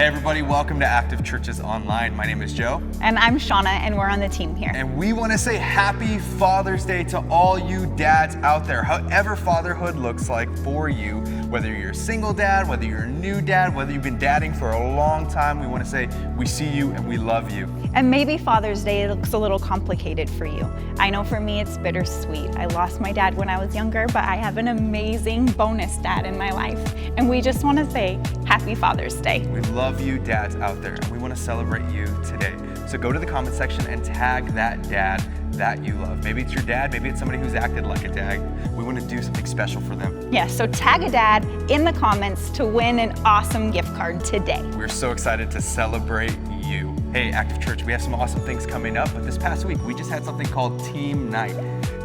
Hey everybody, welcome to Active Churches Online. My name is Joe. And I'm Shauna, and we're on the team here. And we want to say happy Father's Day to all you dads out there. However fatherhood looks like for you, whether you're a single dad, whether you're a new dad, whether you've been dadding for a long time, we want to say we see you and we love you. And maybe Father's Day looks a little complicated for you. I know for me it's bittersweet. I lost my dad when I was younger, but I have an amazing bonus dad in my life. And we just want to say happy Father's Day. We love you dads out there, and we want to celebrate you today. So go to the comment section and tag that dad that you love. Maybe it's your dad, maybe it's somebody who's acted like a dad. We want to do something special for them. Yeah, so tag a dad in the comments to win an awesome gift card today. We're so excited to celebrate you. Hey, Active Church, we have some awesome things coming up, but this past week we just had something called Team Night.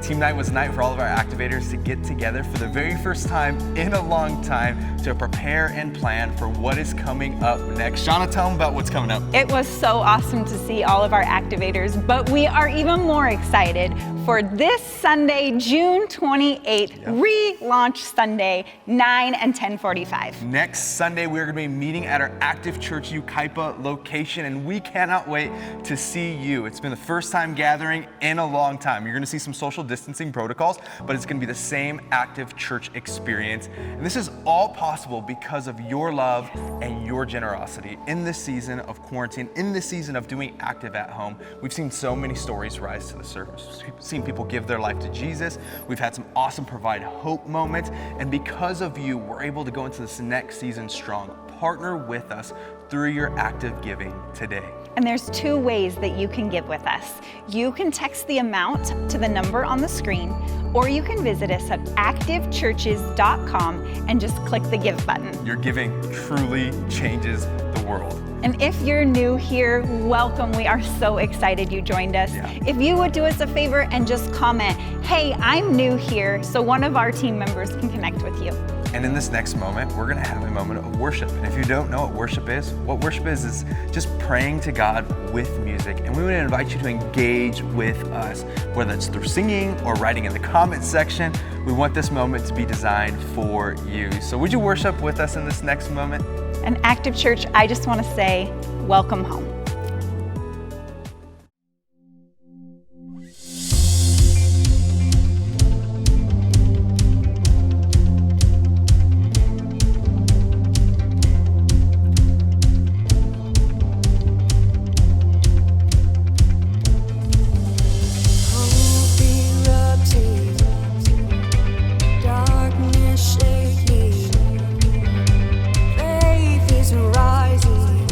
Team Night was a night for all of our activators to get together for the very first time in a long time to prepare and plan for what is coming up next. Shauna, tell them about what's coming up. It was so awesome to see all of our activators, but we are even more excited for this Sunday, June 28th, Relaunch Sunday, 9 and 10:45. Next Sunday, we're going to be meeting at our Active Church Yucaipa location, and we cannot wait to see you. It's been the first time gathering in a long time. You're going to see some social distancing protocols, but it's going to be the same Active Church experience. And this is all possible because of your love and your generosity. In this season of quarantine, in this season of doing Active at home, we've seen so many stories rise to the surface. We've seen people give their life to Jesus. We've had some awesome Provide Hope moments. And because of you, we're able to go into this next season strong. Partner with us through your active giving today. And there's two ways that you can give with us. You can text the amount to the number on the screen, or you can visit us at activechurches.com and just click the give button. Your giving truly changes the world. And if you're new here, welcome. We are so excited you joined us. If you would do us a favor and just comment, hey, I'm new here, so one of our team members can connect with you. And in this next moment, we're gonna have a moment of worship. And if you don't know what worship is just praying to God with music. And we want to invite you to engage with us, whether it's through singing or writing in the comment section. We want this moment to be designed for you. So would you worship with us in this next moment? And Active Church, I just want to say, welcome home. Faith is rising.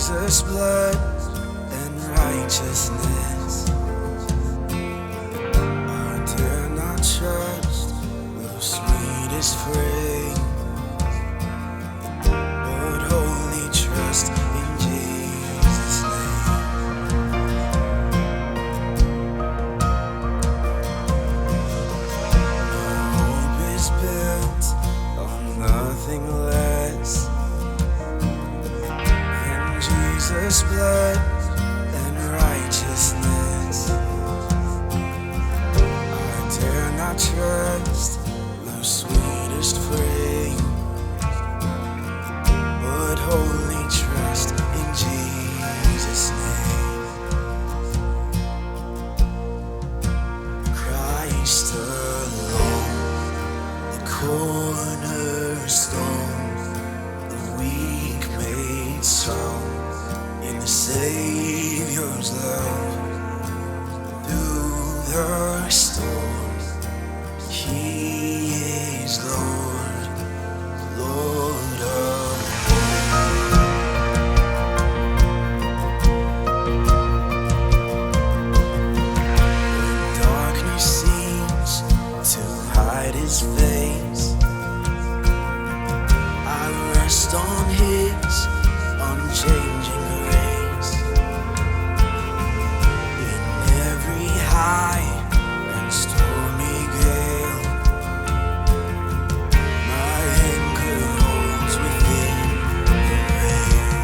Jesus' blood and righteousness. I dare not trust the sweetest frame, but wholly trust in Jesus' name. My hope is built on nothing less than Jesus' blood and righteousness. I dare not trust the sweetest frame, but wholly trust in Jesus' name. Christ alone, the cornerstone, the weak made strong in the Savior's love. Through the storm, He is Lord, Lord of when darkness seems to hide His face, I rest on His unchanging grace. In every high and stormy gale, my anchor holds within the veil.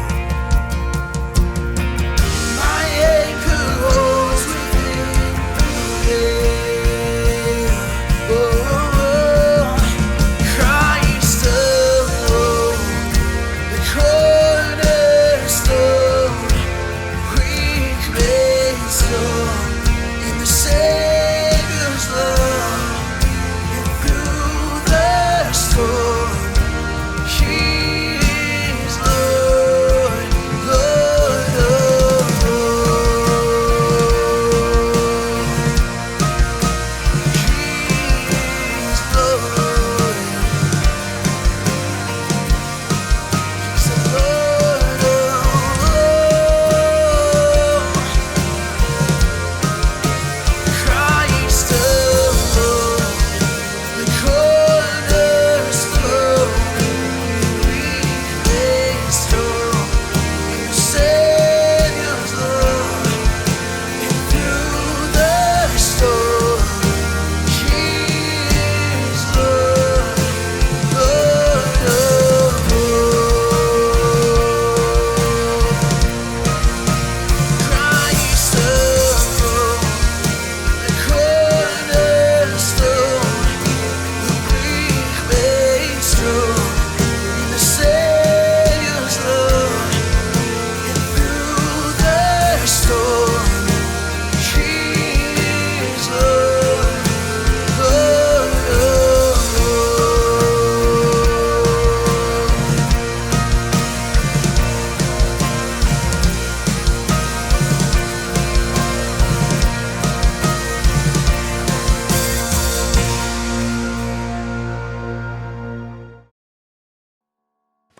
My anchor holds within the veil. Oh, Christ alone, the cornerstone, weak made strong in the Savior's love. And through the storm, He is Lord, Lord of all. He is Lord. He's the Lord of all. Christ alone, the cornerstone, weak made strong in the Savior's love. And through the storm, He is Lord, Lord of all. Christ alone, the cornerstone, the weak made strong in the Savior's love. And through the storm, He is Lord, Lord of all.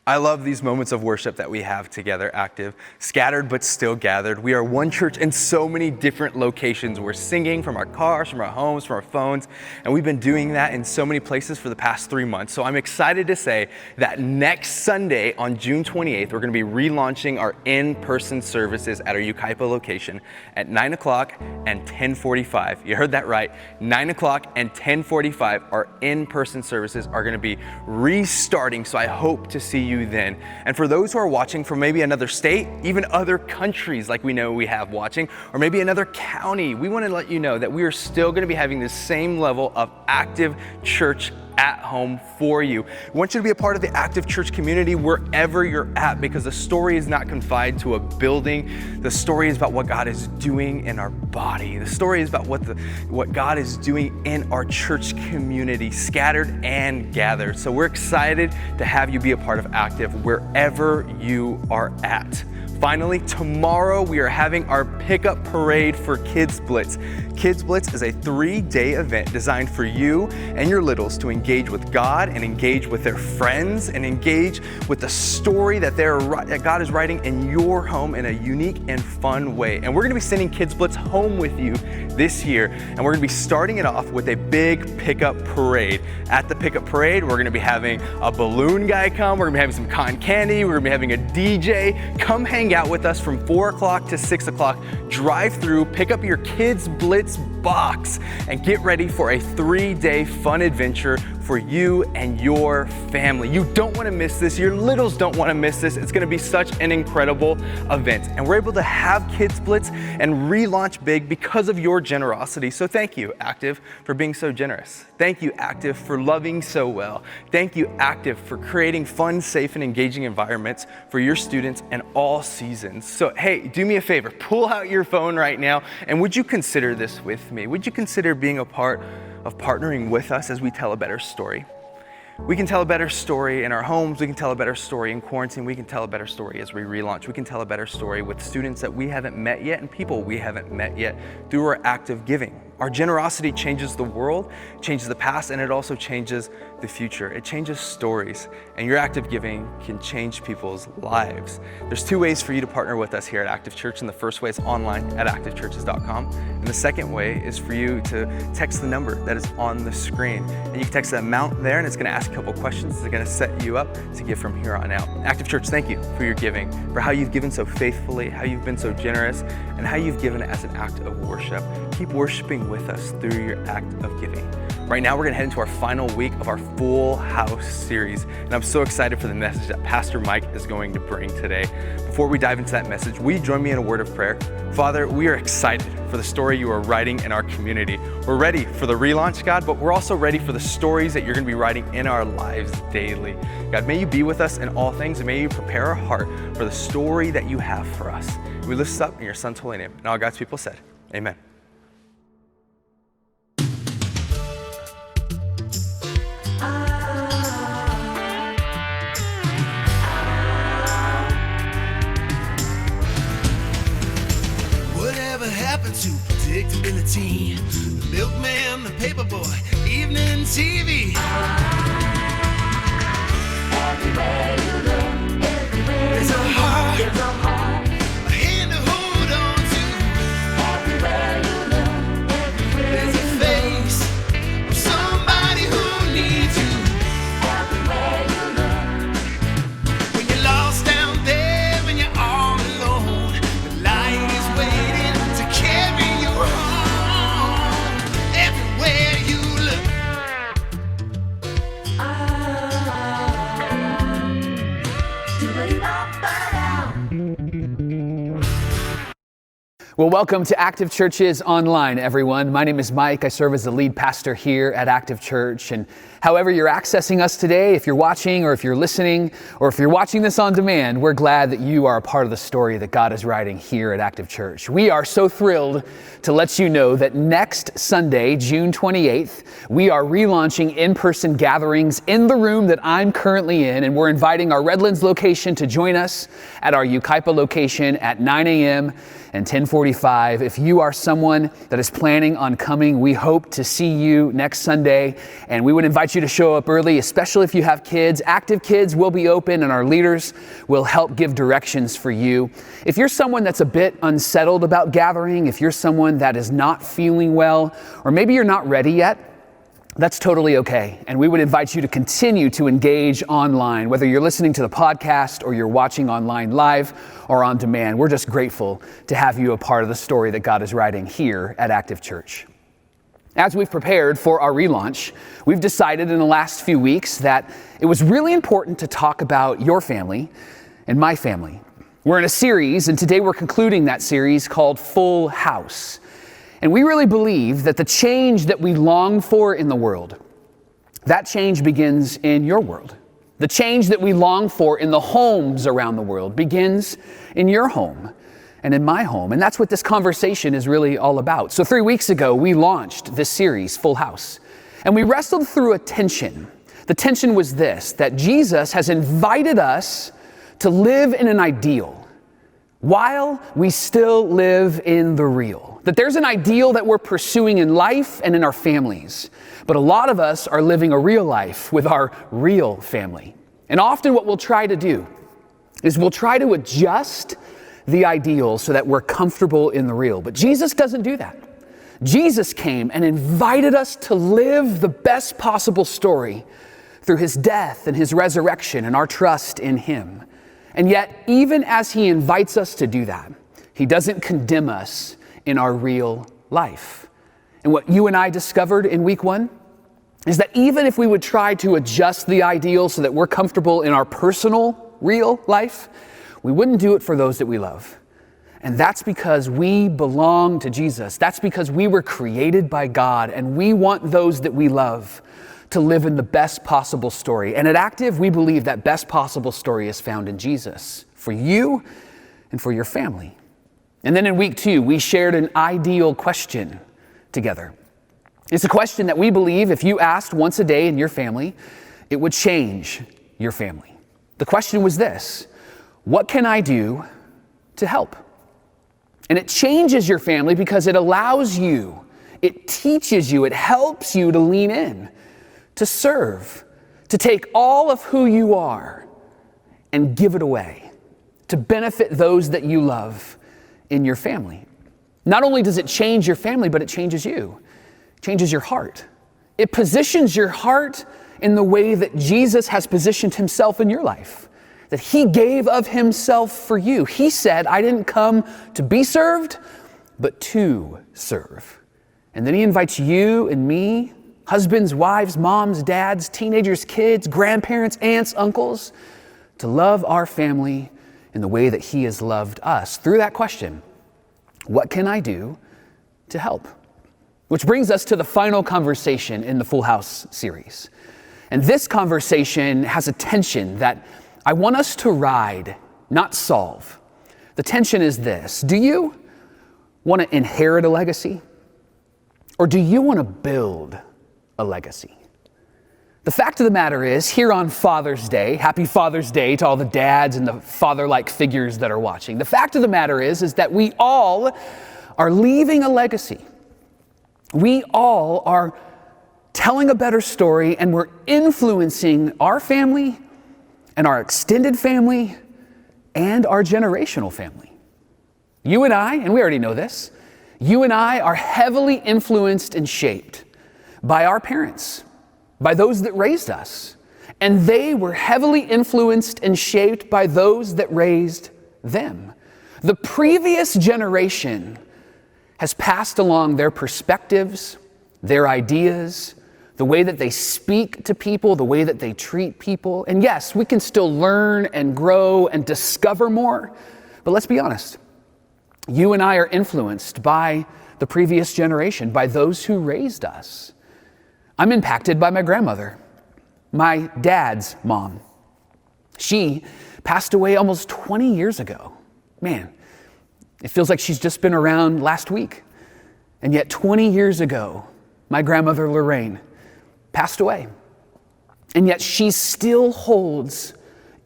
I love these moments of worship that we have together, Active. Scattered but still gathered. We are one church in so many different locations. We're singing from our cars, from our homes, from our phones, and we've been doing that in so many places for the past 3 months. So I'm excited to say that next Sunday on June 28th, we're going to be relaunching our in-person services at our Yucaipa location at 9 o'clock and 10:45. You heard that right. 9 o'clock and 10:45, our in-person services are going to be restarting. So I hope to see you then. And for those who are watching from maybe another state, even other countries like we know we have watching, or maybe another county, we want to let you know that we are still going to be having the same level of active church at home for you. We want you to be a part of the active church community wherever you're at, because the story is not confined to a building. The story is about what God is doing in our body. The story is about what God is doing in our church community, scattered and gathered. So we're excited to have you be a part of Active wherever you are at. finally, tomorrow we are having our pickup parade for Kids Blitz. Kids Blitz is a 3-day event designed for you and your littles to engage with God and engage with their friends and engage with the story that God is writing in your home in a unique and fun way. And we're gonna be sending Kids Blitz home with you this year, and we're gonna be starting it off with a big pickup parade. At the pickup parade, we're gonna be having a balloon guy come, we're gonna be having some cotton candy, we're gonna be having a DJ. Come hang out with us from 4 o'clock to 6 o'clock. Drive through, pick up your Kids Blitz Box, and get ready for a 3-day fun adventure for you and your family. You don't want to miss this. Your littles don't want to miss this. It's going to be such an incredible event. And we're able to have Kids Blitz and relaunch big because of your generosity. So thank you, Active, for being so generous. Thank you, Active, for loving so well. Thank you, Active, for creating fun, safe, and engaging environments for your students in all seasons. So hey, do me a favor, pull out your phone right now, and would you consider this with me? Would you consider being a part of partnering with us as we tell a better story? We can tell a better story in our homes, we can tell a better story in quarantine, we can tell a better story as we relaunch, we can tell a better story with students that we haven't met yet and people we haven't met yet through our active giving. Our generosity changes the world, changes the past, and it also changes the future. It changes stories, and your active giving can change people's lives. There's 2 ways for you to partner with us here at Active Church, and the first way is online at activechurches.com, and the second way is for you to text the number that is on the screen. And you can text the amount there, and it's gonna ask a couple questions. It's gonna set you up to give from here on out. Active Church, thank you for your giving, for how you've given so faithfully, how you've been so generous, and how you've given as an act of worship. Keep worshiping with us through your act of giving. Right now, we're gonna head into our final week of our Full House series, and I'm so excited for the message that Pastor Mike is going to bring today. Before we dive into that message, will you join me in a word of prayer? Father, we are excited for the story you are writing in our community. We're ready for the relaunch, God, but we're also ready for the stories that you're gonna be writing in our lives daily. God, may you be with us in all things, and may you prepare our heart for the story that you have for us. We lift this up in your Son's holy name, and all God's people said, amen. Happened to predictability? The milkman, the paperboy, evening TV. Everywhere you look, everywhere there's a heart, a hand to hold on to. Everywhere you look, everywhere there's a face of somebody who needs you. Everywhere you look, when you're lost down there, when you're all alone, the light is waiting to carry you home. Everywhere you look. Well, welcome to Active Churches Online, everyone. My name is Mike. I serve as the lead pastor here at Active Church. And however you're accessing us today, if you're watching or if you're listening or if you're watching this on demand, we're glad that you are a part of the story that God is writing here at Active Church. We are so thrilled to let you know that next Sunday, June 28th, we are relaunching in-person gatherings in the room that I'm currently in, and we're inviting our Redlands location to join us at our Yucaipa location at 9 a.m. and 10:45. If you are someone that is planning on coming, we hope to see you next Sunday, and we would invite you to show up early, especially if you have kids. Active Kids will be open, and our leaders will help give directions for you. If you're someone that's a bit unsettled about gathering, if you're someone that is not feeling well, or maybe you're not ready yet, that's totally okay. And we would invite you to continue to engage online, whether you're listening to the podcast or you're watching online live or on demand. We're just grateful to have you a part of the story that God is writing here at Active Church. As we've prepared for our relaunch, we've decided in the last few weeks that it was really important to talk about your family and my family. We're in a series, and today we're concluding that series called Full House. And we really believe that the change that we long for in the world, that change begins in your world. The change that we long for in the homes around the world begins in your home and in my home. And that's what this conversation is really all about. So 3 weeks ago, we launched this series, Full House. And we wrestled through a tension. The tension was this, that Jesus has invited us to live in an ideal while we still live in the real. That there's an ideal that we're pursuing in life and in our families. But a lot of us are living a real life with our real family. And often what we'll try to do is we'll try to adjust the ideal so that we're comfortable in the real. But Jesus doesn't do that. Jesus came and invited us to live the best possible story through his death and his resurrection and our trust in him. And yet, even as he invites us to do that, he doesn't condemn us in our real life. And what you and I discovered in week 1 is that even if we would try to adjust the ideal so that we're comfortable in our personal, real life, we wouldn't do it for those that we love. And that's because we belong to Jesus. That's because we were created by God, and we want those that we love to live in the best possible story. And at Active, we believe that best possible story is found in Jesus, for you and for your family. And then in week 2, we shared an ideal question together. It's a question that we believe if you asked once a day in your family, it would change your family. The question was this: what can I do to help? And it changes your family because it allows you, it teaches you, it helps you to lean in, to serve, to take all of who you are and give it away, to benefit those that you love in your family. Not only does it change your family, but it changes you. It changes your heart. It positions your heart in the way that Jesus has positioned himself in your life, that he gave of himself for you. He said, I didn't come to be served, but to serve. And then he invites you and me, husbands, wives, moms, dads, teenagers, kids, grandparents, aunts, uncles, to love our family in the way that he has loved us. Through that question, what can I do to help? Which brings us to the final conversation in the Full House series. And this conversation has a tension that I want us to ride, not solve. The tension is this: do you want to inherit a legacy? Or do you want to build a legacy? The fact of the matter is, here on Father's Day, happy Father's Day to all the dads and the father-like figures that are watching. The fact of the matter is that we all are leaving a legacy. We all are telling a better story, and we're influencing our family and our extended family and our generational family. You and I, and we already know this, you and I are heavily influenced and shaped by our parents, by those that raised us. And they were heavily influenced and shaped by those that raised them. The previous generation has passed along their perspectives, their ideas, the way that they speak to people, the way that they treat people. And yes, we can still learn and grow and discover more, but let's be honest. You and I are influenced by the previous generation, by those who raised us. I'm impacted by my grandmother, my dad's mom. She passed away almost 20 years ago. Man, it feels like she's just been around last week. And yet 20 years ago, my grandmother Lorraine passed away. And yet she still holds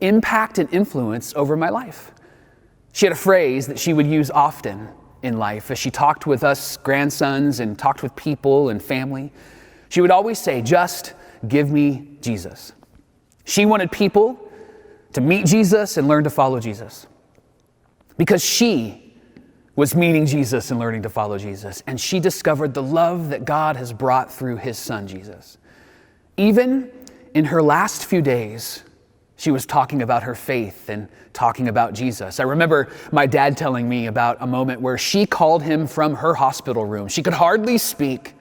impact and influence over my life. She had a phrase that she would use often in life as she talked with us grandsons and talked with people and family. She would always say, just give me Jesus. She wanted people to meet Jesus and learn to follow Jesus, because she was meeting Jesus and learning to follow Jesus. And she discovered the love that God has brought through his son, Jesus. Even in her last few days, she was talking about her faith and talking about Jesus. I remember my dad telling me about a moment where she called him from her hospital room. She could hardly speak.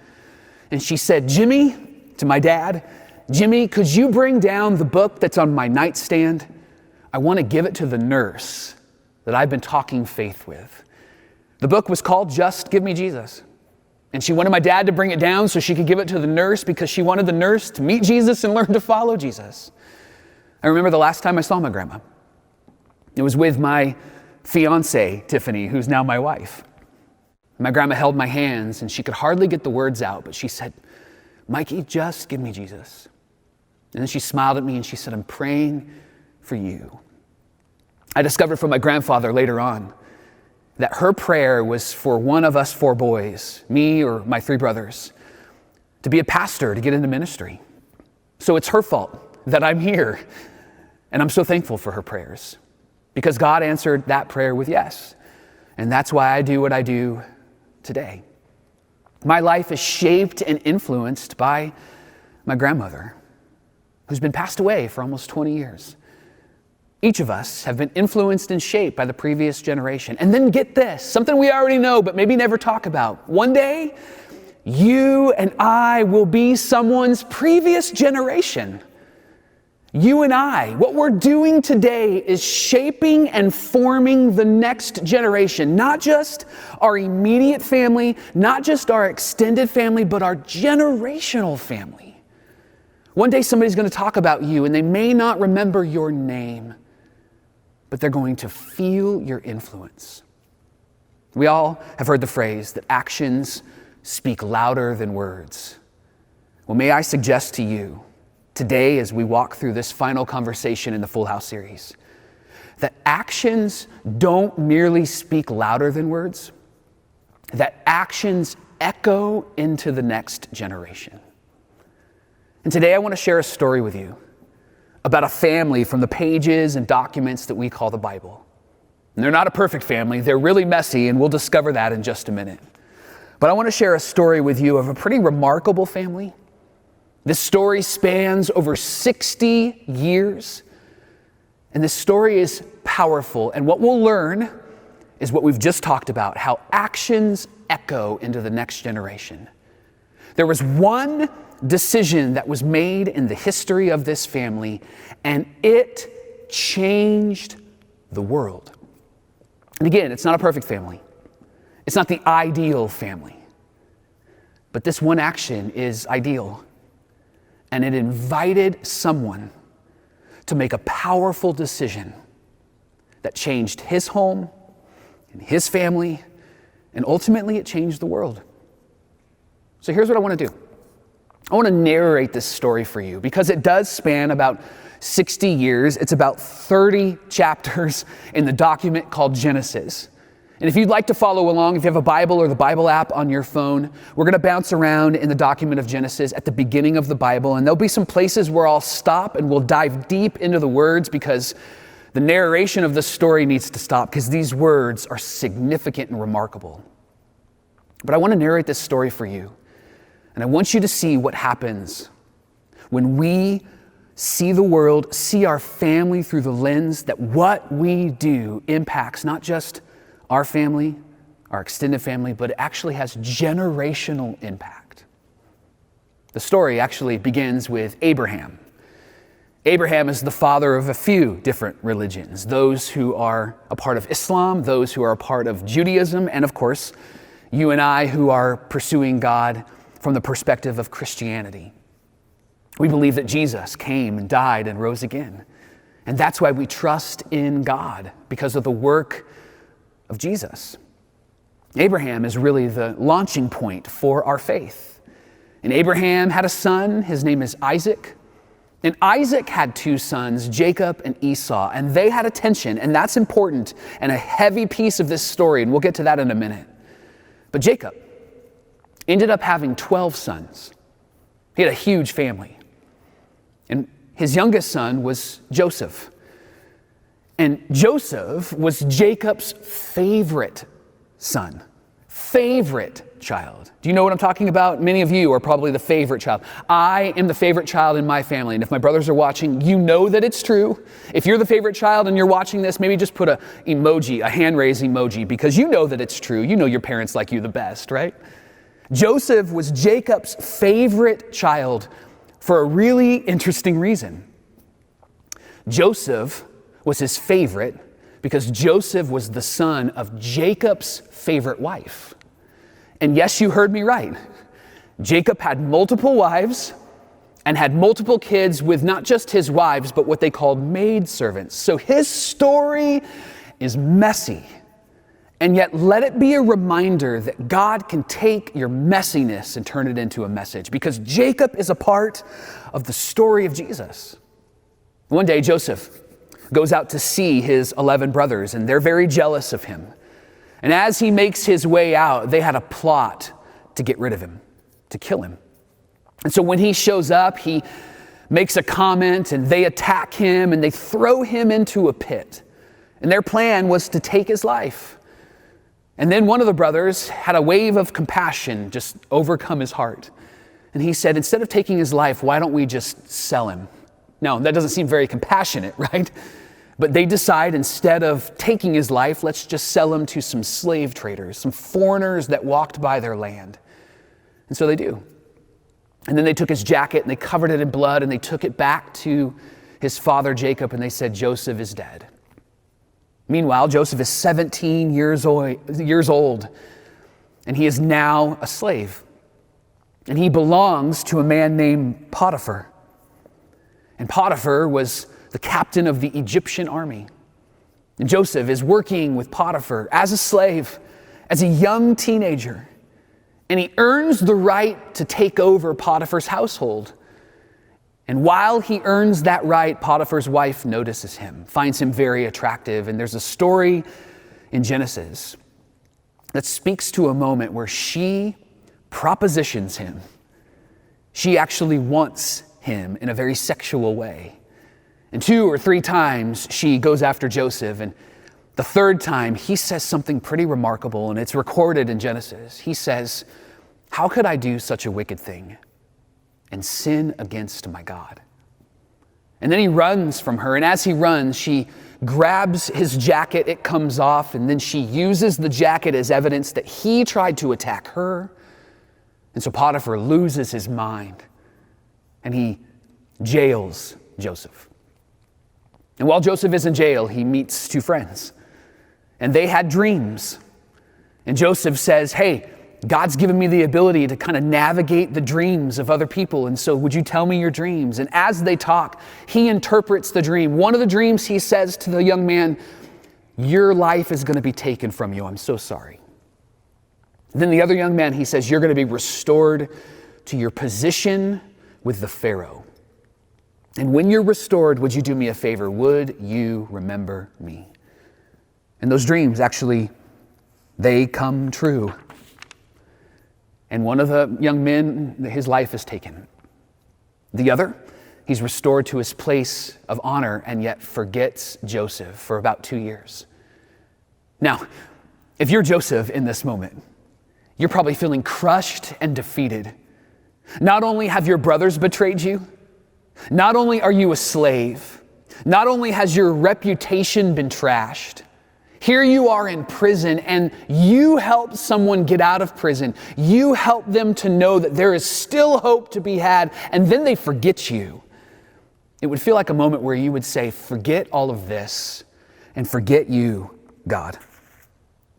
And she said, Jimmy, to my dad, Jimmy, could you bring down the book that's on my nightstand? I want to give it to the nurse that I've been talking faith with. The book was called Just Give Me Jesus. And she wanted my dad to bring it down so she could give it to the nurse, because she wanted the nurse to meet Jesus and learn to follow Jesus. I remember the last time I saw my grandma. It was with my fiance, Tiffany, who's now my wife. My grandma held my hands and she could hardly get the words out, but she said, Mikey, just give me Jesus. And then she smiled at me and she said, I'm praying for you. I discovered from my grandfather later on that her prayer was for one of us 4 boys, me or my 3 brothers, to be a pastor, to get into ministry. So it's her fault that I'm here. And I'm so thankful for her prayers because God answered that prayer with yes. And that's why I do what I do today. My life is shaped and influenced by my grandmother, who's been passed away for almost 20 years. Each of us have been influenced and shaped by the previous generation. And then get this, something we already know, but maybe never talk about. One day, you and I will be someone's previous generation. You and I, what we're doing today is shaping and forming the next generation, not just our immediate family, not just our extended family, but our generational family. One day somebody's going to talk about you and they may not remember your name, but they're going to feel your influence. We all have heard the phrase that actions speak louder than words. Well, may I suggest to you today, as we walk through this final conversation in the Full House series, that actions don't merely speak louder than words, that actions echo into the next generation. And today I want to share a story with you about a family from the pages and documents that we call the Bible. And they're not a perfect family, they're really messy, and we'll discover that in just a minute. But I want to share a story with you of a pretty remarkable family. This story spans over 60 years, and this story is powerful. And what we'll learn is what we've just talked about, how actions echo into the next generation. There was one decision that was made in the history of this family, and it changed the world. And again, it's not a perfect family. It's not the ideal family. But this one action is ideal. And it invited someone to make a powerful decision that changed his home and his family, and ultimately it changed the world. So here's what I want to do. I want to narrate this story for you because it does span about 60 years. It's about 30 chapters in the document called Genesis. And if you'd like to follow along, if you have a Bible or the Bible app on your phone, we're going to bounce around in the document of Genesis at the beginning of the Bible. And there'll be some places where I'll stop and we'll dive deep into the words because the narration of the story needs to stop because these words are significant and remarkable. But I want to narrate this story for you. And I want you to see what happens when we see the world, see our family through the lens that what we do impacts not just our family, our extended family, but it actually has generational impact. The story actually begins with Abraham. Abraham is the father of a few different religions, those who are a part of Islam, those who are a part of Judaism, and of course, you and I who are pursuing God from the perspective of Christianity. We believe that Jesus came and died and rose again. And that's why we trust in God, because of the work of Jesus. Abraham is really the launching point for our faith. And Abraham had a son, his name is Isaac. And Isaac had 2 sons, Jacob and Esau, and they had a tension, and that's important and a heavy piece of this story, and we'll get to that in a minute. But Jacob ended up having 12 sons. He had a huge family. And his youngest son was Joseph. And Joseph was Jacob's favorite son, favorite child. Do you know what I'm talking about? Many of you are probably the favorite child. I am the favorite child in my family. And if my brothers are watching, you know that it's true. If you're the favorite child and you're watching this, maybe just put a emoji, a hand raise emoji, because you know that it's true. You know your parents like you the best, right? Joseph was Jacob's favorite child for a really interesting reason. Joseph was his favorite because Joseph was the son of Jacob's favorite wife. And yes, you heard me right. Jacob had multiple wives and had multiple kids with not just his wives, but what they called maidservants. So his story is messy. And yet let it be a reminder that God can take your messiness and turn it into a message, because Jacob is a part of the story of Jesus. One day, Joseph goes out to see his 11 brothers, and they're very jealous of him. And as he makes his way out, they had a plot to get rid of him, to kill him. And so when he shows up, he makes a comment and they attack him and they throw him into a pit. And their plan was to take his life. And then one of the brothers had a wave of compassion just overcome his heart. And he said, instead of taking his life, why don't we just sell him? No, that doesn't seem very compassionate, right? But they decide instead of taking his life, let's just sell him to some slave traders, some foreigners that walked by their land. And so they do. And then they took his jacket and they covered it in blood and they took it back to his father Jacob and they said, Joseph is dead. Meanwhile, Joseph is 17 years old and he is now a slave. And he belongs to a man named Potiphar. And Potiphar was the captain of the Egyptian army. And Joseph is working with Potiphar as a slave, as a young teenager. And he earns the right to take over Potiphar's household. And while he earns that right, Potiphar's wife notices him, finds him very attractive. And there's a story in Genesis that speaks to a moment where she propositions him. She actually wants him in a very sexual way. And 2 or 3 times she goes after Joseph. And the third time he says something pretty remarkable, and it's recorded in Genesis. He says, how could I do such a wicked thing and sin against my God? And then he runs from her. And as he runs, she grabs his jacket. It comes off. And then she uses the jacket as evidence that he tried to attack her. And so Potiphar loses his mind. And he jails Joseph. And while Joseph is in jail, he meets 2 friends. And they had dreams. And Joseph says, hey, God's given me the ability to kind of navigate the dreams of other people. And so would you tell me your dreams? And as they talk, he interprets the dream. One of the dreams he says to the young man, your life is going to be taken from you. I'm so sorry. Then the other young man, he says, you're going to be restored to your position with the Pharaoh. And when you're restored, would you do me a favor? Would you remember me? And those dreams, actually, they come true. And one of the young men, his life is taken. The other, he's restored to his place of honor and yet forgets Joseph for about 2 years. Now, if you're Joseph in this moment, you're probably feeling crushed and defeated. Not only have your brothers betrayed you, not only are you a slave, not only has your reputation been trashed, here you are in prison and you help someone get out of prison. You help them to know that there is still hope to be had, and then they forget you. It would feel like a moment where you would say, forget all of this and forget you, God.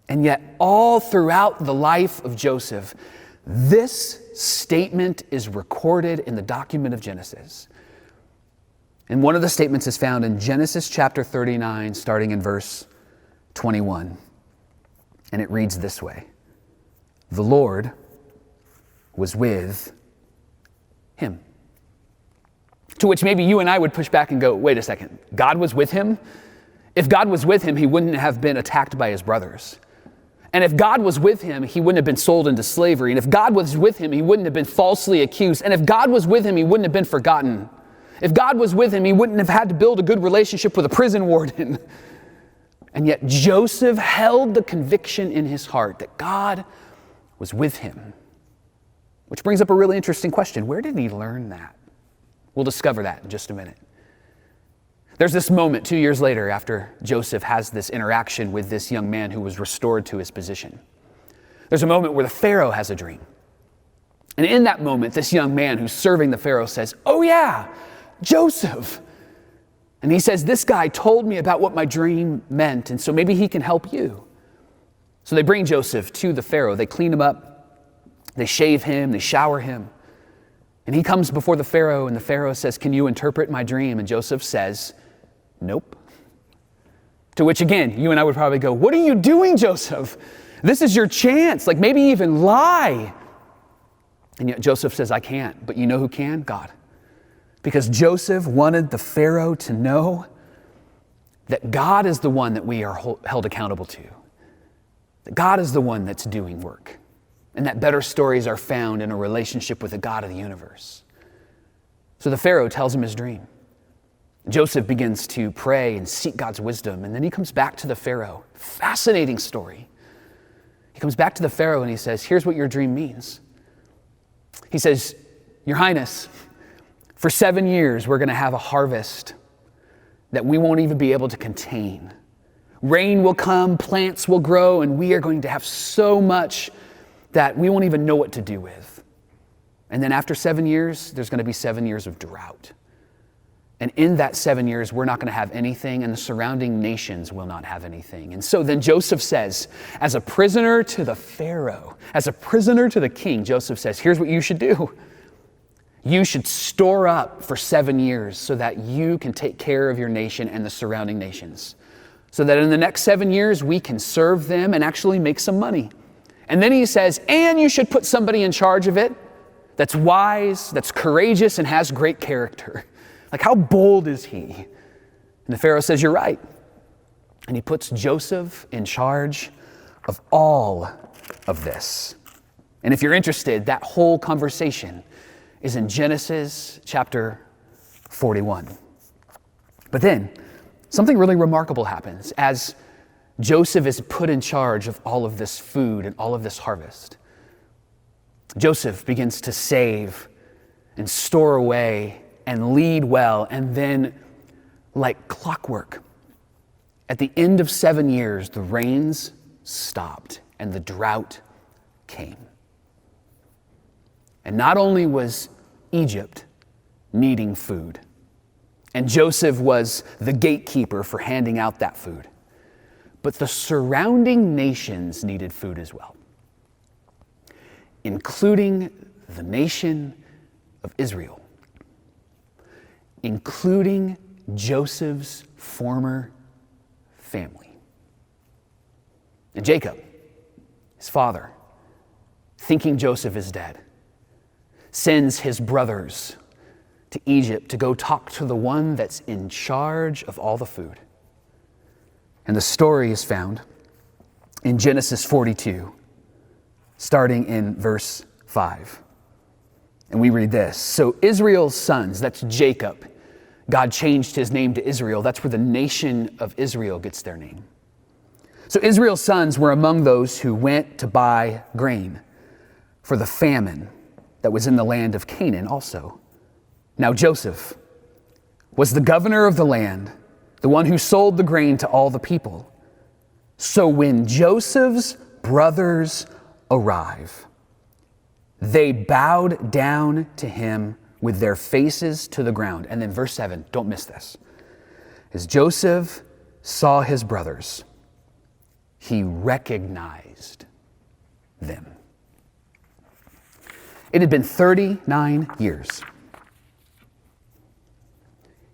And yet all throughout the life of Joseph, this statement is recorded in the document of Genesis. And one of the statements is found in Genesis chapter 39, starting in verse 21. And it reads this way. The Lord was with him. To which maybe you and I would push back and go, wait a second, God was with him? If God was with him, he wouldn't have been attacked by his brothers. And if God was with him, he wouldn't have been sold into slavery. And if God was with him, he wouldn't have been falsely accused. And if God was with him, he wouldn't have been forgotten. If God was with him, he wouldn't have had to build a good relationship with a prison warden. And yet Joseph held the conviction in his heart that God was with him. Which brings up a really interesting question. Where did he learn that? We'll discover that in just a minute. There's this moment 2 years later after Joseph has this interaction with this young man who was restored to his position. There's a moment where the Pharaoh has a dream. And in that moment, this young man who's serving the Pharaoh says, oh yeah, Joseph. And he says, this guy told me about what my dream meant, and so maybe he can help you. So they bring Joseph to the Pharaoh. They clean him up. They shave him. They shower him. And he comes before the Pharaoh, and the Pharaoh says, can you interpret my dream? And Joseph says, nope. To which, again, you and I would probably go, what are you doing, Joseph? This is your chance. Like, maybe even lie. And yet Joseph says, I can't. But you know who can? God. Because Joseph wanted the Pharaoh to know that God is the one that we are held accountable to. that God is the one that's doing work, and that better stories are found in a relationship with the God of the universe. So the Pharaoh tells him his dream. Joseph begins to pray and seek God's wisdom, and then he comes back to the Pharaoh. Fascinating story. He comes back to the Pharaoh and he says, here's what your dream means. He says, Your Highness, for 7 years we're going to have a harvest that we won't even be able to contain. Rain will come, plants will grow, and we are going to have so much that we won't even know what to do with. And then after 7 years, there's going to be 7 years of drought. And in that 7 years, we're not going to have anything, and the surrounding nations will not have anything. And so then Joseph says, as a prisoner to the Pharaoh, as a prisoner to the king, Joseph says, here's what you should do. You should store up for 7 years so that you can take care of your nation and the surrounding nations. So that in the next 7 years, we can serve them and actually make some money. And then he says, and you should put somebody in charge of it that's wise, that's courageous, and has great character. Like, how bold is he? And the Pharaoh says, you're right. And he puts Joseph in charge of all of this. And if you're interested, that whole conversation is in Genesis chapter 41. But then, something really remarkable happens as Joseph is put in charge of all of this food and all of this harvest. Joseph begins to save and store away and lead well, and then, like clockwork, at the end of 7 years, the rains stopped and the drought came. And not only was Egypt needing food, and Joseph was the gatekeeper for handing out that food, but the surrounding nations needed food as well, including the nation of Israel, including Joseph's former family. And Jacob, his father, thinking Joseph is dead, sends his brothers to Egypt to go talk to the one that's in charge of all the food. And the story is found in Genesis 42, starting in verse 5. And we read this. So Israel's sons, that's Jacob. God changed his name to Israel. That's where the nation of Israel gets their name. So Israel's sons were among those who went to buy grain for the famine that was in the land of Canaan also. Now Joseph was the governor of the land, the one who sold the grain to all the people. So when Joseph's brothers arrive, they bowed down to him with their faces to the ground. And then verse 7, don't miss this. As Joseph saw his brothers, he recognized them. It had been 39 years.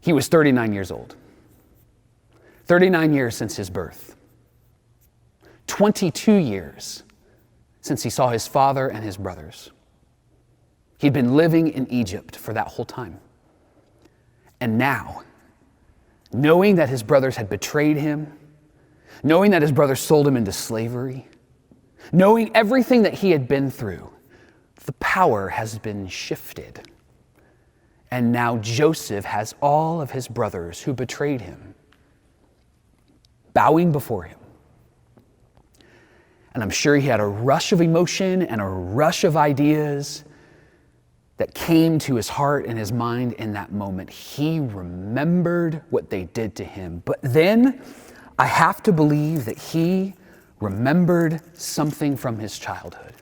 He was 39 years old. 39 years since his birth. 22 years since he saw his father and his brothers. He'd been living in Egypt for that whole time. And now, knowing that his brothers had betrayed him, knowing that his brothers sold him into slavery, knowing everything that he had been through, the power has been shifted. And now Joseph has all of his brothers who betrayed him bowing before him. And I'm sure he had a rush of emotion and a rush of ideas that came to his heart and his mind in that moment. He remembered what they did to him. But then I have to believe that he remembered something from his childhood.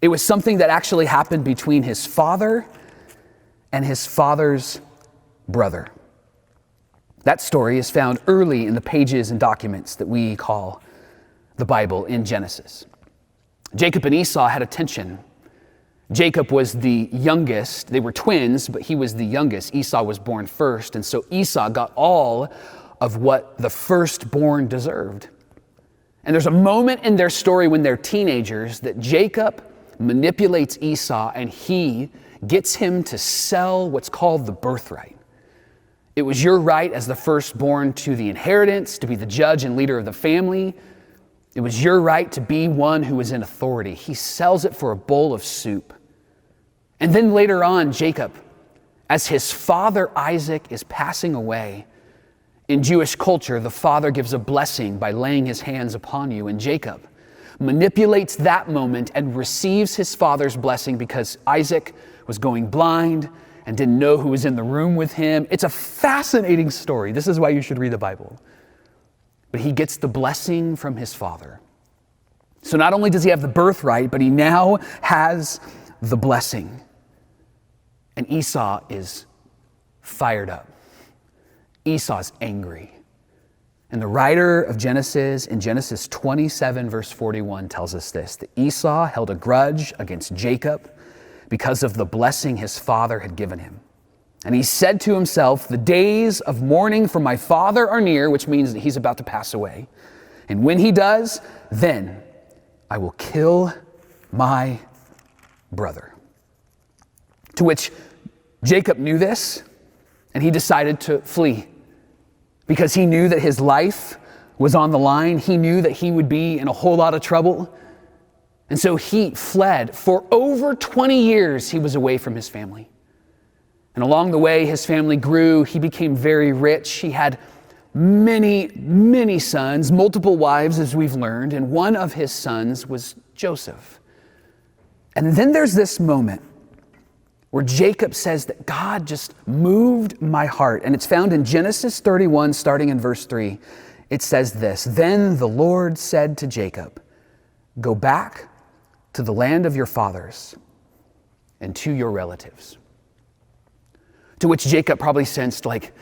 It was something that actually happened between his father and his father's brother. That story is found early in the pages and documents that we call the Bible in Genesis. Jacob and Esau had a tension. Jacob was the youngest. They were twins, but he was the youngest. Esau was born first, and so Esau got all of what the firstborn deserved. And there's a moment in their story when they're teenagers that Jacob manipulates Esau and he gets him to sell what's called the birthright. It was your right as the firstborn to the inheritance, to be the judge and leader of the family. It was your right to be one who was in authority. He sells it for a bowl of soup. And then later on, Jacob, as his father Isaac is passing away, in Jewish culture, the father gives a blessing by laying his hands upon you. And Jacob manipulates that moment and receives his father's blessing because Isaac was going blind and didn't know who was in the room with him. It's a fascinating story. This is why you should read the Bible. But he gets the blessing from his father. So not only does he have the birthright, but he now has the blessing. And Esau is fired up. Esau's angry. And the writer of Genesis, in Genesis 27, verse 41, tells us this, that Esau held a grudge against Jacob because of the blessing his father had given him. And he said to himself, the days of mourning for my father are near, which means that he's about to pass away. And when he does, then I will kill my brother. To which Jacob knew this, and he decided to flee because he knew that his life was on the line. He knew that he would be in a whole lot of trouble. And so he fled. For over 20 years, he was away from his family. And along the way, his family grew. He became very rich. He had many, many sons, multiple wives, as we've learned. And one of his sons was Joseph. And then there's this moment where Jacob says that God just moved my heart. And it's found in Genesis 31, starting in verse 3. It says this, then the Lord said to Jacob, go back to the land of your fathers and to your relatives. To which Jacob probably sensed, like,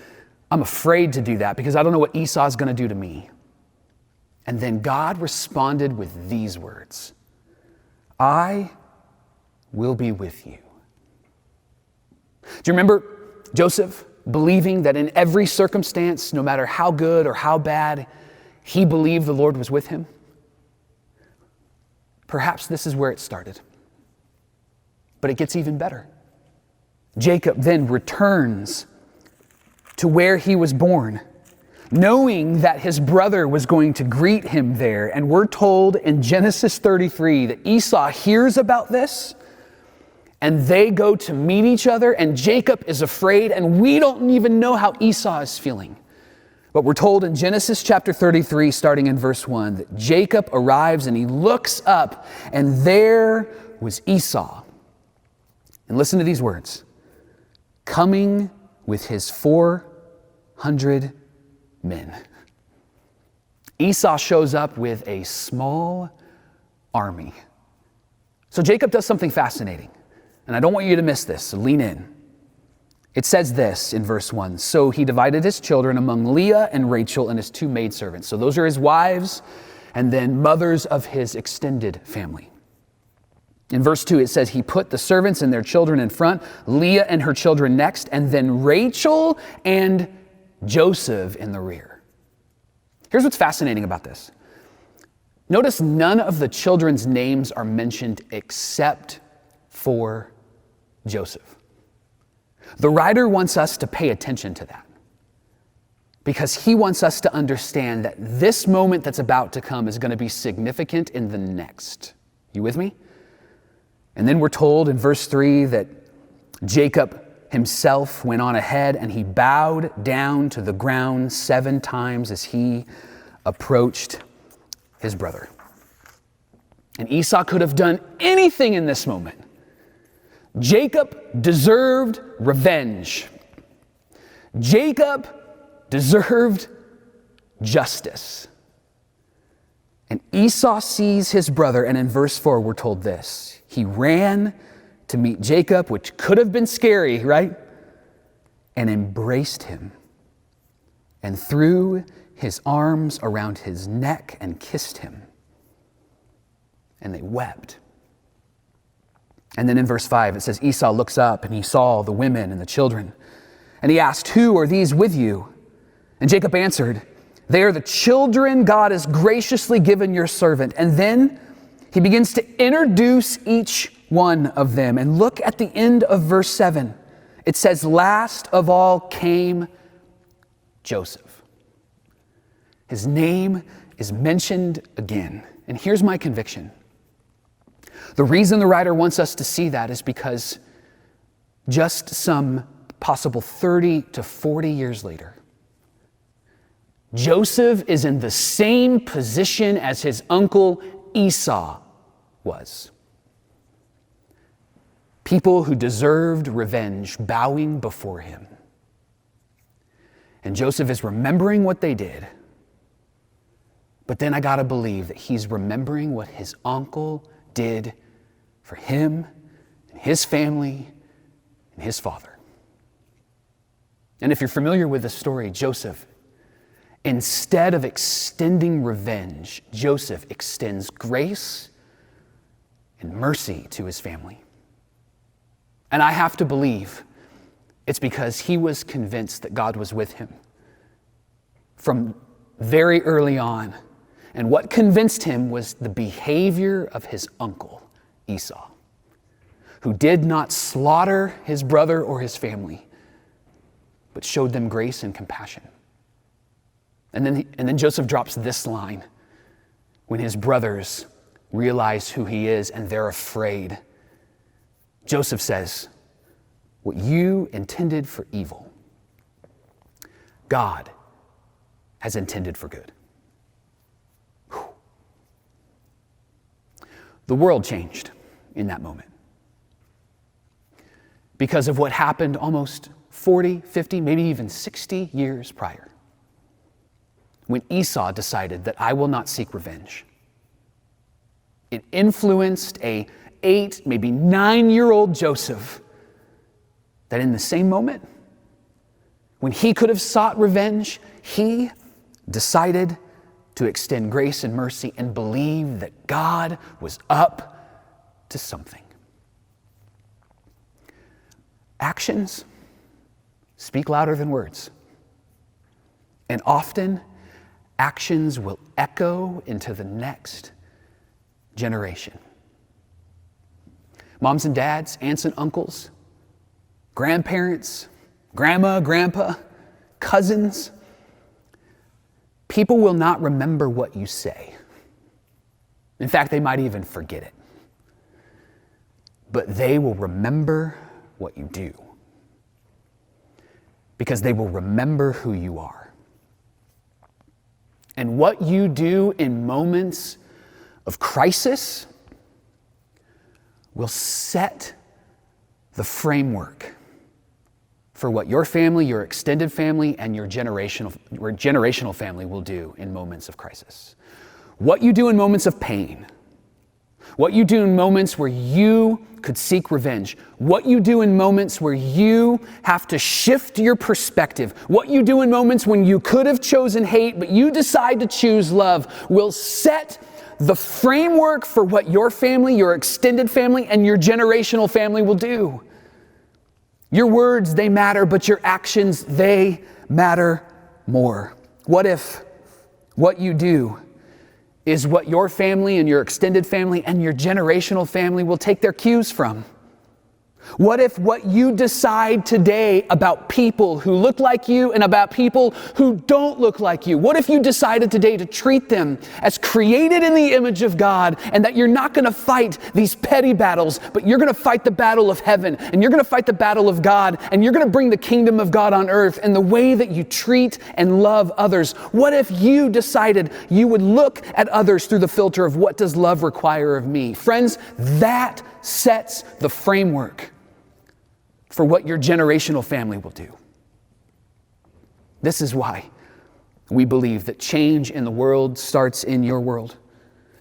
I'm afraid to do that because I don't know what Esau's going to do to me. And then God responded with these words, I will be with you. Do you remember Joseph believing that in every circumstance, no matter how good or how bad, he believed the Lord was with him? Perhaps this is where it started. But it gets even better. Jacob then returns to where he was born, knowing that his brother was going to greet him there. And we're told in Genesis 33 that Esau hears about this, and they go to meet each other, and Jacob is afraid, and we don't even know how Esau is feeling. But we're told in Genesis chapter 33, starting in verse 1, that Jacob arrives and he looks up, and there was Esau. And listen to these words, coming with his 400 men. Esau shows up with a small army. So Jacob does something fascinating. And I don't want you to miss this, so lean in. It says this in verse 1, so he divided his children among Leah and Rachel and his two maidservants. So those are his wives and then mothers of his extended family. In verse 2, it says he put the servants and their children in front, Leah and her children next, and then Rachel and Joseph in the rear. Here's what's fascinating about this. Notice none of the children's names are mentioned except for Joseph. The writer wants us to pay attention to that because he wants us to understand that this moment that's about to come is going to be significant in the next. You with me? And then we're told in verse 3 that Jacob himself went on ahead and he bowed down to the ground 7 times as he approached his brother. And Esau could have done anything in this moment. Jacob deserved revenge. Jacob deserved justice. And Esau sees his brother, and in verse 4 we're told this. He ran to meet Jacob, which could have been scary, right? And embraced him and threw his arms around his neck and kissed him. And they wept. And then in verse 5, it says, Esau looks up and he saw the women and the children. And he asked, who are these with you? And Jacob answered, they are the children God has graciously given your servant. And then he begins to introduce each one of them. And look at the end of verse 7. It says, last of all came Joseph. His name is mentioned again. And here's my conviction. The reason the writer wants us to see that is because just some possible 30 to 40 years later, Joseph is in the same position as his uncle Esau was. People who deserved revenge bowing before him. And Joseph is remembering what they did. But then I gotta believe that he's remembering what his uncle did for him and his family and his father. And if you're familiar with the story, Joseph, instead of extending revenge, Joseph extends grace and mercy to his family. And I have to believe it's because he was convinced that God was with him from very early on. And what convinced him was the behavior of his uncle, Esau, who did not slaughter his brother or his family, but showed them grace and compassion. And then Joseph drops this line when his brothers realize who he is and they're afraid. Joseph says, "What you intended for evil, God has intended for good." Whew. The world changed in that moment because of what happened almost 40, 50, maybe even 60 years prior, when Esau decided that I will not seek revenge. It influenced a 8, maybe 9-year-old Joseph that in the same moment, when he could have sought revenge, he decided to extend grace and mercy and believe that God was up to something. Actions speak louder than words. And often, actions will echo into the next generation. Moms and dads, aunts and uncles, grandparents, grandma, grandpa, cousins. People will not remember what you say. In fact, they might even forget it. But they will remember what you do, because they will remember who you are. And what you do in moments of crisis will set the framework for what your family, your extended family, and your generational family will do in moments of crisis. What you do in moments of pain, what you do in moments where you could seek revenge, what you do in moments where you have to shift your perspective, what you do in moments when you could have chosen hate, but you decide to choose love, will set the framework for what your family, your extended family, and your generational family will do. Your words, they matter, but your actions, they matter more. What if what you do is what your family and your extended family and your generational family will take their cues from? What if what you decide today about people who look like you and about people who don't look like you, what if you decided today to treat them as created in the image of God, and that you're not going to fight these petty battles, but you're going to fight the battle of heaven, and you're going to fight the battle of God, and you're going to bring the kingdom of God on earth in the way that you treat and love others? What if you decided you would look at others through the filter of what does love require of me? Friends, that sets the framework for what your generational family will do. This is why we believe that change in the world starts in your world.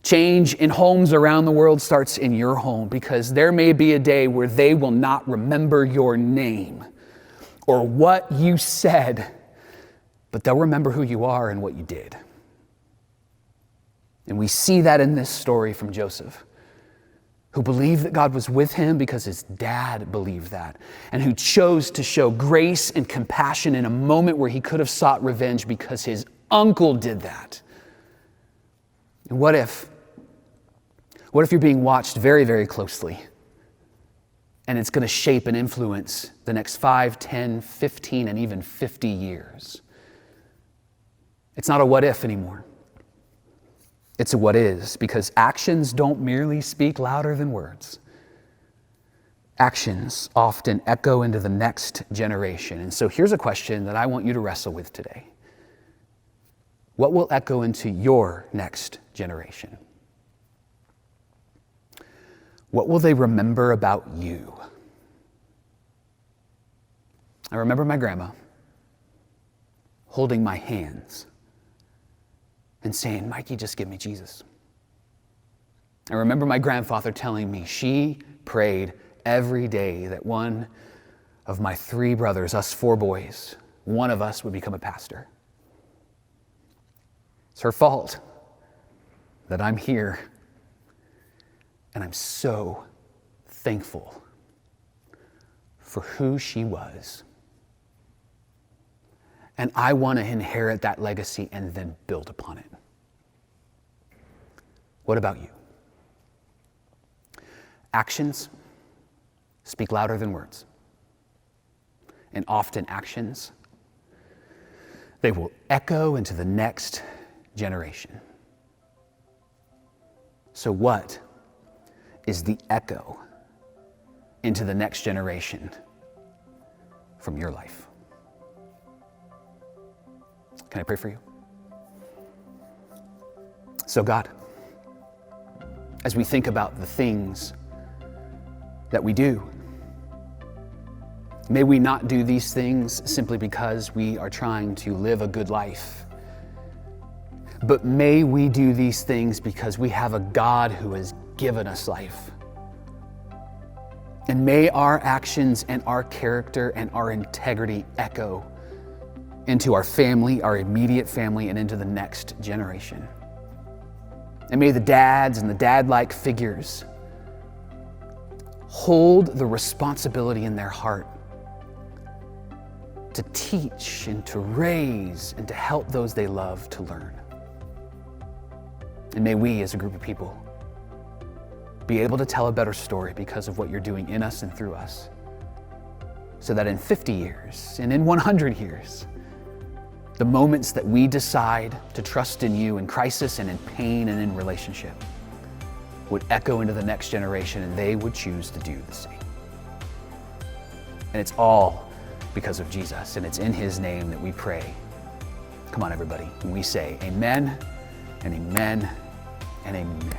Change in homes around the world starts in your home, because there may be a day where they will not remember your name or what you said, but they'll remember who you are and what you did. And we see that in this story from Joseph, who believed that God was with him because his dad believed that, and who chose to show grace and compassion in a moment where he could have sought revenge because his uncle did that. And what if you're being watched very, very closely, and it's going to shape and influence the next 5, 10, 15, and even 50 years? It's not a what if anymore. It's a what is, because actions don't merely speak louder than words. Actions often echo into the next generation. And so here's a question that I want you to wrestle with today. What will echo into your next generation? What will they remember about you? I remember my grandma holding my hands and saying, Mikey, just give me Jesus. I remember my grandfather telling me she prayed every day that one of my 3 brothers, us 4 boys, one of us would become a pastor. It's her fault that I'm here, and I'm so thankful for who she was. And I want to inherit that legacy and then build upon it. What about you? Actions speak louder than words. And often actions, they will echo into the next generation. So what is the echo into the next generation from your life? Can I pray for you? So God, as we think about the things that we do, may we not do these things simply because we are trying to live a good life, but may we do these things because we have a God who has given us life. And may our actions and our character and our integrity echo into our family, our immediate family, and into the next generation. And may the dads and the dad-like figures hold the responsibility in their heart to teach and to raise and to help those they love to learn. And may we as a group of people be able to tell a better story because of what you're doing in us and through us, so that in 50 years and in 100 years, the moments that we decide to trust in you in crisis and in pain and in relationship would echo into the next generation, and they would choose to do the same. And it's all because of Jesus, and it's in his name that we pray. Come on, everybody. And we say amen and amen and amen.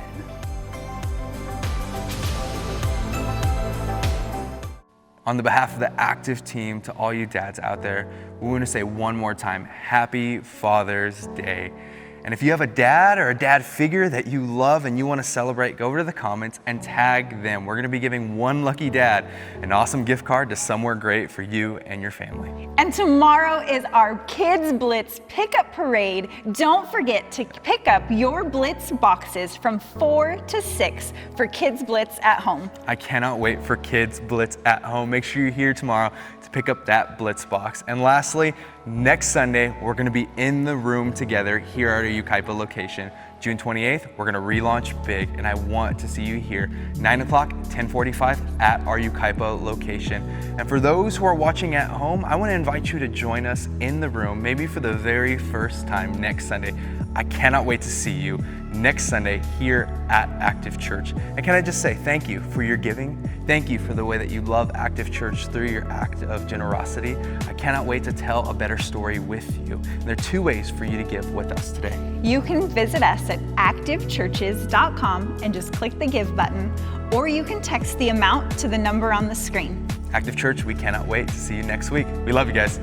On the behalf of the Active team, to all you dads out there, we want to say one more time, Happy Father's Day. And if you have a dad or a dad figure that you love and you want to celebrate, go over to the comments and tag them. We're going to be giving one lucky dad an awesome gift card to somewhere great for you and your family. And tomorrow is our Kids Blitz Pickup Parade. Don't forget to pick up your Blitz boxes from 4 to 6 for Kids Blitz at home. I cannot wait for Kids Blitz at home. Make sure you're here tomorrow to pick up that Blitz box. And lastly, next Sunday, we're going to be in the room together here at our Yucaipa location. June 28th, we're going to relaunch big, and I want to see you here 9 o'clock, 10:45 at our Yucaipa location. And for those who are watching at home, I want to invite you to join us in the room, maybe for the very first time next Sunday. I cannot wait to see you next Sunday here at Active Church. And can I just say thank you for your giving. Thank you for the way that you love Active Church through your act of generosity. I cannot wait to tell a better story with you. And there are 2 ways for you to give with us today. You can visit us at activechurches.com and just click the give button, or you can text the amount to the number on the screen. Active Church, we cannot wait to see you next week. We love you guys.